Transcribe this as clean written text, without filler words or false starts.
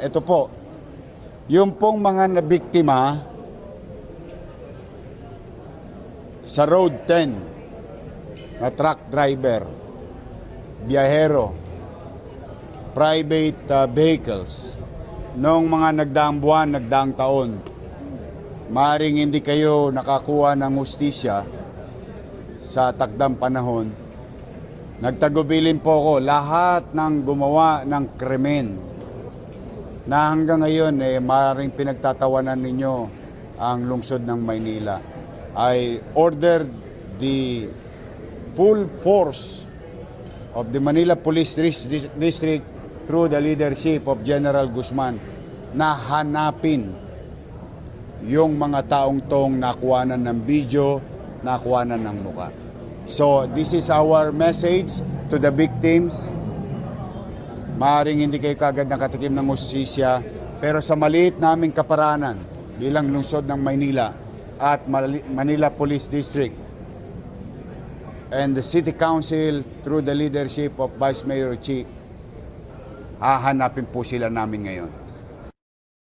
ito po, yung pong mga nabiktima sa Road 10 na truck driver, biyahero, private vehicles, noong mga nagdaang buwan, nagdaang taon, maaaring hindi kayo nakakuha ng hustisya sa takdang panahon. Nagtagubilin po ako lahat ng gumawa ng krimen na hanggang ngayon maaaring pinagtatawanan ninyo ang lungsod ng Maynila. I ordered the full force of the Manila Police District through the leadership of General Guzman na hanapin yung mga taong tong nakuhanan ng video, nakuhanan ng muka. So this is our message to the victims. Maaaring hindi kayo kagad nakatikim ng hustisya, pero sa maliit naming kaparanan bilang lungsod ng Maynila at Manila Police District and the City Council through the leadership of Vice Mayor Chi, hahanapin po sila namin ngayon.